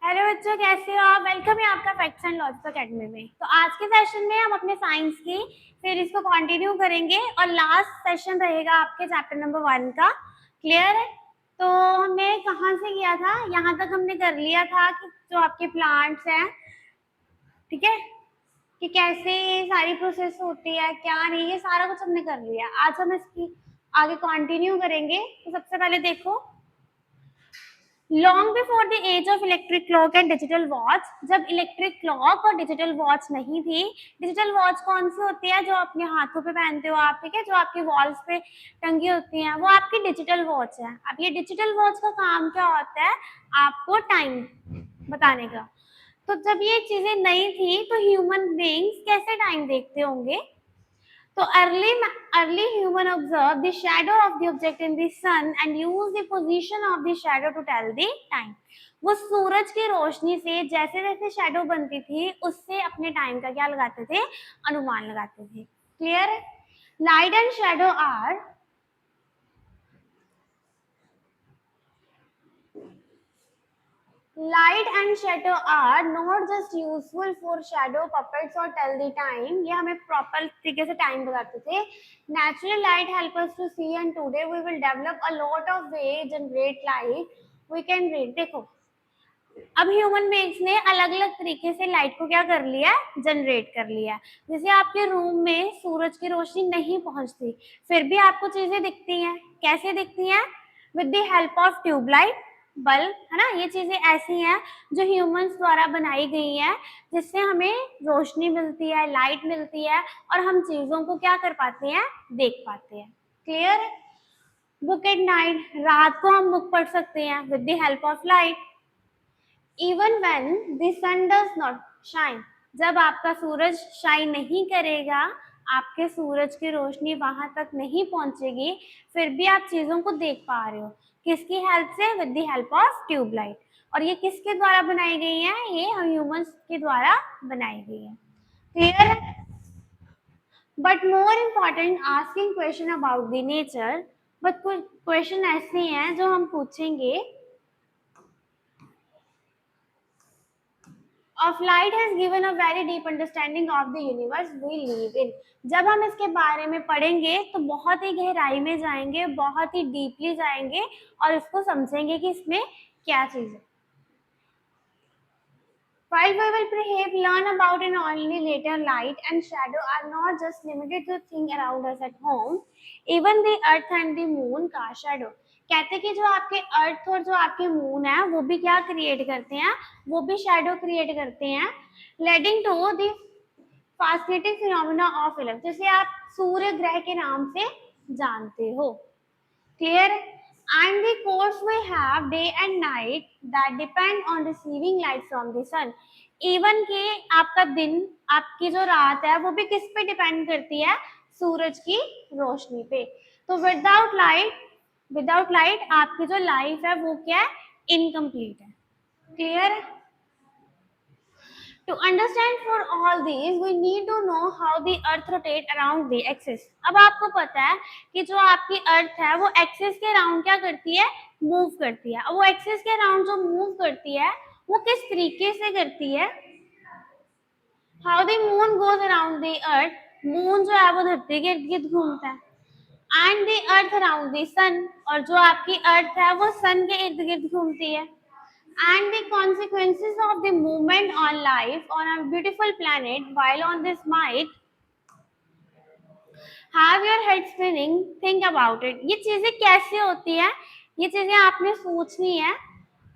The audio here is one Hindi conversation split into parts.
हेलो बच्चों, कैसे हो आप? वेलकम है आपका फैक्ट्स एंड लॉजिक्स एकेडमी में। तो आज के सेशन में हम अपने साइंस की सीरीज को कंटिन्यू करेंगे और लास्ट सेशन रहेगा आपके चैप्टर नंबर 1 का। क्लियर है? तो हमने कहाँ से किया था? यहाँ तक हमने कर लिया था कि जो आपके प्लांट्स हैं, ठीक है, कि कैसे ये सारी प्रोसेस होती है, क्या नहीं, ये सारा कुछ हमने कर लिया। आज हम इसकी आगे कंटिन्यू करेंगे। तो सबसे पहले देखो, long before the age of electric clock and digital watch, जब इलेक्ट्रिक क्लॉक और डिजिटल वॉच नहीं थी। डिजिटल वॉच कौन सी होती है? जो अपने हाथों पे पहनते हो आप, ठीक है, जो आपकी वॉल्स पे टंगी होती हैं, वो आपकी डिजिटल वॉच है। अब ये डिजिटल वॉच का काम क्या होता है? आपको टाइम बताने का। तो जब ये चीजें नहीं थी तो ह्यूमन बीइंग्स कैसे टाइम देखते होंगे? So early human observe the shadow of the object in the sun and use the position of the shadow to tell the time. वो सूरज की रोशनी से जैसे जैसे शैडो बनती थी उससे अपने टाइम का क्या लगाते थे? अनुमान लगाते थे। क्लियर है? Light and shadow are light and shadow are not just useful for shadow puppets or tell the time. ये हमें प्रॉपर तरीके से टाइम बताते थे। Natural light help us to see and today we will develop a lot of way generate light we can read. देखो, अब ह्यूमन बीइंग्स ने अलग अलग तरीके से लाइट को क्या कर लिया? जनरेट कर लिया। जैसे आपके रूम में सूरज की रोशनी नहीं पहुंचती, फिर भी आपको चीजें दिखती हैं। कैसे दिखती हैं? With the help of tubelight, bulb, है ना। ये चीजें ऐसी हैं जो ह्यूमंस द्वारा बनाई गई हैं, जिससे हमें रोशनी मिलती है, लाइट मिलती है और हम चीजों को क्या कर पाते हैं? देख पाते हैं। क्लियर है? बुक एट नाइट, रात को हम बुक पढ़ सकते हैं with the help of light. Even when the sun does not shine, जब आपका सूरज शाइन नहीं करेगा, आपके सूरज की रोशनी वहां तक नहीं पहुंचेगी, फिर भी आप चीजों को देख पा रहे हो। किसकी हेल्प से? With the help of tubelight. और ये किसके द्वारा बनाई गई है? ये हम ह्यूमंस के द्वारा बनाई गई है। क्लियर है? But more important asking question about the nature. But कुछ क्वेश्चन ऐसे हैं जो हम पूछेंगे of light has given a very deep understanding of the universe we live in। जब हम इसके बारे में पढ़ेंगे तो बहुत ही गहराई में जाएंगे, बहुत ही डीपली जाएंगे और इसको समझेंगे कि इसमें क्या चीज है। While we will perhaps learn about it only later, light and shadow are not just limited to things around us at home. Even the earth and the moon cast shadow। कहते हैं कि जो आपके अर्थ और जो आपके मून है वो भी क्या क्रिएट करते हैं? वो भी शैडो क्रिएट करते हैं, leading to the fascinating phenomena of electric, जैसे आप सूर्य ग्रह के नाम से जानते हो। क्लियर? And the course we have day and night that depend on receiving light from the sun। Even के आपका दिन, आपकी जो रात है वो भी किस पे डिपेंड करती है? सूरज की रोशनी पे। तो विदाउट लाइट आपकी जो लाइफ है वो क्या है? इनकम्प्लीट है। Clear? To understand for all these, we need to know how the earth rotate around the axis। अब आपको पता है कि जो आपकी अर्थ है वो एक्सिस के अराउंड क्या करती है? मूव करती है। वो एक्सिस के अराउंड जो मूव करती है वो किस तरीके से करती है? How the moon goes around the earth, moon जो है वो धरती के इर्द गिर्द घूमता है। And the earth around the sun, और जो आपकी अर्थ है वो सन के इर्द गिर्द घूमती है। And the consequences of the movement on life on a beautiful planet while on this might have your head spinning। Think about it। ये चीजें कैसे होती हैं? ये चीजें आपने सोचनी है।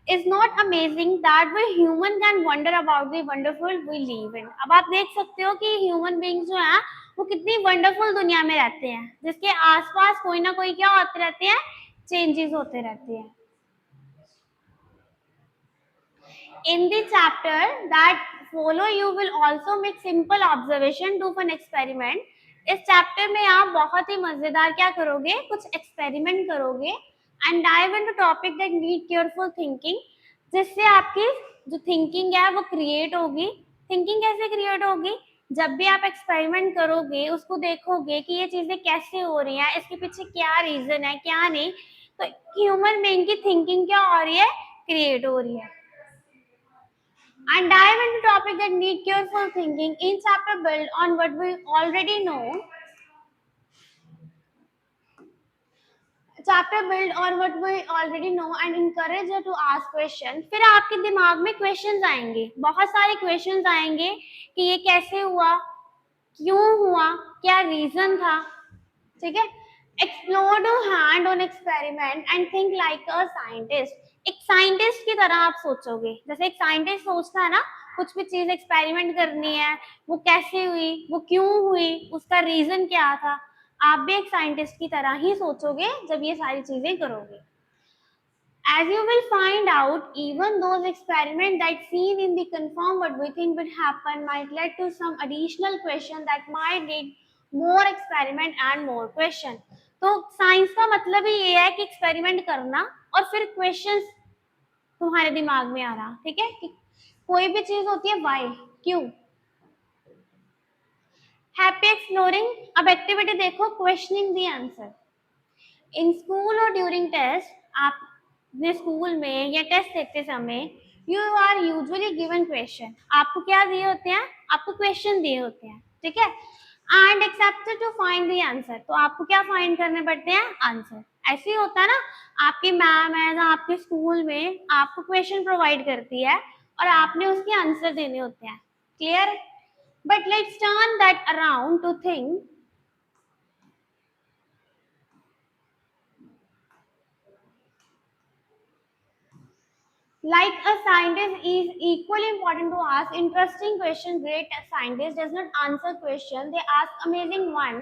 Is not amazing that we human can wonder about the wonderful we live in। अब आप देख सकते हो कि ह्यूमन बीइंग्स जो हैं वो कितनी वंडरफुल दुनिया में रहते हैं, जिसके आसपास कोई ना कोई क्या होते रहते हैं? चेंजेस होते रहते हैं। In the chapter that follow you will also make simple observation, do fun experiment। इस चैप्टर में आप बहुत ही मजेदार क्या करोगे? कुछ एक्सपेरिमेंट करोगे and dive into topic that need careful thinking, जिससे आपकी जो थिंकिंग है वो क्रिएट होगी। थिंकिंग कैसे क्रिएट होगी? जब भी आप एक्सपेरिमेंट करोगे, उसको देखोगे कि ये चीजें कैसे हो रही हैं, इसके पीछे क्या रीजन है, क्या नहीं, तो ह्यूमन बीइंग की थिंकिंग क्या हो रही है? क्रिएट हो रही है। and dive into topics that need careful thinking. Each chapter build on what we already know. Chapter build on what we already know and encourage you to ask question. फिर आपके दिमाग में क्वेश्चंस आएंगे, बहुत सारे क्वेश्चंस आएंगे कि ये कैसे हुआ, क्यों हुआ, क्या रीजन था, ठीक है. Explore to hand on experiment and think like a scientist. एक साइंटिस्ट की तरह आप सोचोगे, जैसे एक साइंटिस्ट सोचता है ना, कुछ भी चीज एक्सपेरिमेंट करनी है, वो कैसे हुई, वो क्यों हुई, उसका रीजन क्या था. आप भी एक साइंटिस्ट की तरह ही सोचोगे जब ये सारी चीजें करोगे. As you will find out, even those experiments that seem in the confirm what we think will happen might lead to some additional question that might need more experiment and more question. तो साइंस का मतलब ही ये है कि एक्सपेरिमेंट करना और फिर क्वेश्चंस तुम्हारे दिमाग में आ रहा, ठीक है. कि कोई भी चीज होती है वाई, क्यों. Happy exploring. अब एक्टिविटी देखो, questioning the answer. In school और ड्यूरिंग टेस्ट, आप अपने स्कूल में या टेस्ट देते समय you are usually given question. आपको क्या दिए होते हैं, आपको क्वेश्चन दिए होते हैं, ठीक है. And accepted to find the answer. तो आपको क्या फाइंड करने पड़ते हैं, आंसर. ऐसे ही होता है ना, आपकी मैम है ना आपके स्कूल में आपको क्वेश्चन प्रोवाइड करती है और आपने उसके आंसर देने होते हैं. Clear. But let's turn that around two think. Like a scientist is equally important to ask interesting questions. Great scientist does not answer question; they ask amazing one.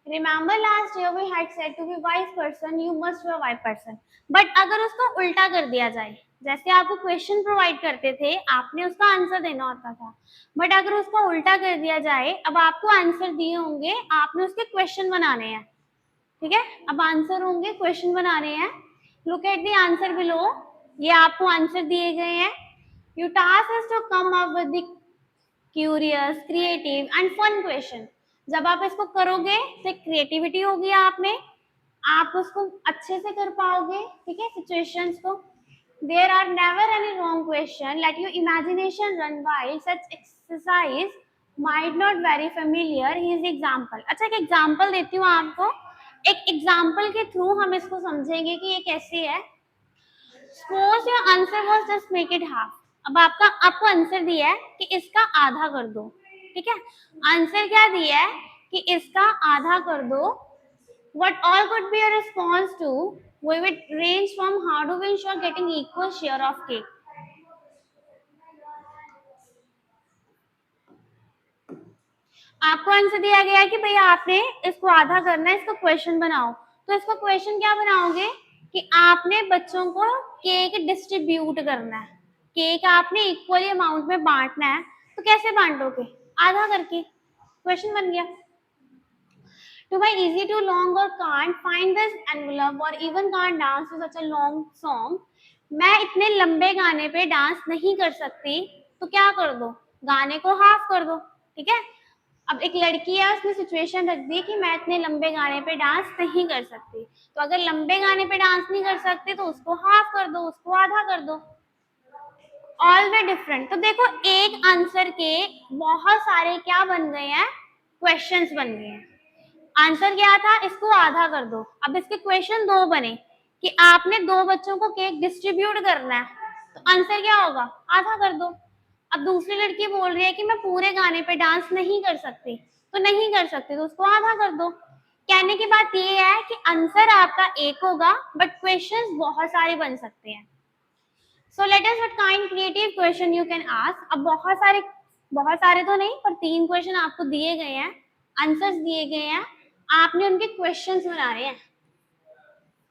Remember last year we had said to be wise person, you must be a wise person. But अगर उसको उल्टा कर दिया जाए, जैसे आपको क्वेश्चन प्रोवाइड करते थे, आपने उसका आंसर देना होता था. बट अगर उसको उल्टा कर दिया जाए, अब आपको आंसर दिए होंगे, आपने उसके क्वेश्चन बनाने हैं, ठीक है. अब आंसर होंगे, क्वेश्चन बनाने हैं. Look at the answer below. ये आपको आंसर दिए गए हैं. You task is to come up with the curious, creative and fun question. जब आप इसको करोगे तो क्रिएटिविटी होगी आप में, आप उसको अच्छे से कर पाओगे, ठीक है, सिचुएशंस को. There are never any wrong question. Let your imagination run wild. Such exercise might not very familiar. Here is example. अच्छा, एक एग्जांपल देती हूँ आपको. एक एग्जांपल के थ्रू हम इसको समझेंगे कि ये कैसे है. Suppose your answer was just make it half. अब आपको आंसर दिया है कि इसका आधा कर दो, ठीक है. आंसर क्या दिया है कि इसका आधा कर दो. What all could be a response to? We would range from how do we ensure getting equal share of cake. आपको आंसर दिया गया है कि भैया आपने इसको आधा करना है, इसको क्वेश्चन बनाओ. तो इसको क्वेश्चन क्या बनाओगे कि आपने बच्चों को केक डिस्ट्रीब्यूट करना है, केक आपने इक्वली अमाउंट में बांटना है. तो कैसे बांटोगे, आधा करके. क्वेश्चन बन गया. To my easy to long or can't find this envelope or even can't dance to such a long song. मैं इतने लंबे गाने पे डांस नहीं कर सकती, तो क्या कर दो, गाने को हाफ कर दो, ठीक है. अब एक लड़की है, उसने सिचुएशन रख दी कि मैं इतने लंबे गाने पे डांस नहीं कर सकती. तो अगर लंबे गाने पे डांस नहीं कर सकते तो उसको हाफ कर दो, उसको आधा कर दो. ऑल वे डिफरेंट. तो देखो, एक आंसर के बहुत सारे क्या बन गए हैं, क्वेश्चंस बन गए हैं. आंसर क्या था, इसको आधा कर दो. अब इसके क्वेश्चन दो बने कि आपने दो बच्चों को केक डिस्ट्रीब्यूट करना है, तो आंसर क्या होगा, आधा कर दो. अब दूसरी लड़की बोल रही है कि मैं पूरे गाने पे डांस नहीं कर सकती, तो नहीं कर सकती तो उसको आधा कर दो. कहने की बात ये है कि आंसर आपका एक होगा बट क्वेश्चंस बहुत सारे बन सकते हैं. So let us what kind creative question you can ask. अब बहुत सारे तो नहीं, पर 3 क्वेश्चन आपको दिए गए हैं, आंसर्स दिए गए हैं. आपने उनके क्वेश्चंस बनाने हैं.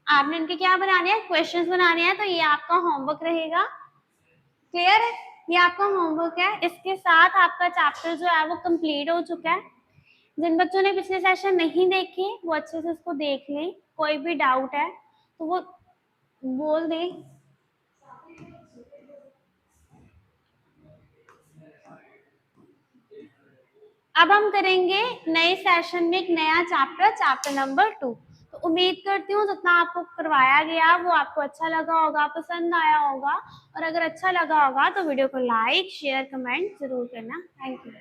आपने उनके क्या बनाने हैं, क्वेश्चंस बनाने हैं. तो ये आपका होमवर्क रहेगा. क्लियर है, ये आपका होमवर्क है. इसके साथ आपका चैप्टर जो है वो कंप्लीट हो चुका है. जिन बच्चों ने पिछले सेशन नहीं देखे वो अच्छे से इसको देख लें. कोई भी डाउट है तो वो बोल दें. अब हम करेंगे नए सेशन में एक नया चैप्टर, चैप्टर नंबर 2. तो उम्मीद करती हूँ जितना आपको करवाया गया वो आपको अच्छा लगा होगा, पसंद आया होगा, और अगर अच्छा लगा होगा तो वीडियो को लाइक शेयर कमेंट जरूर करना। Thank you.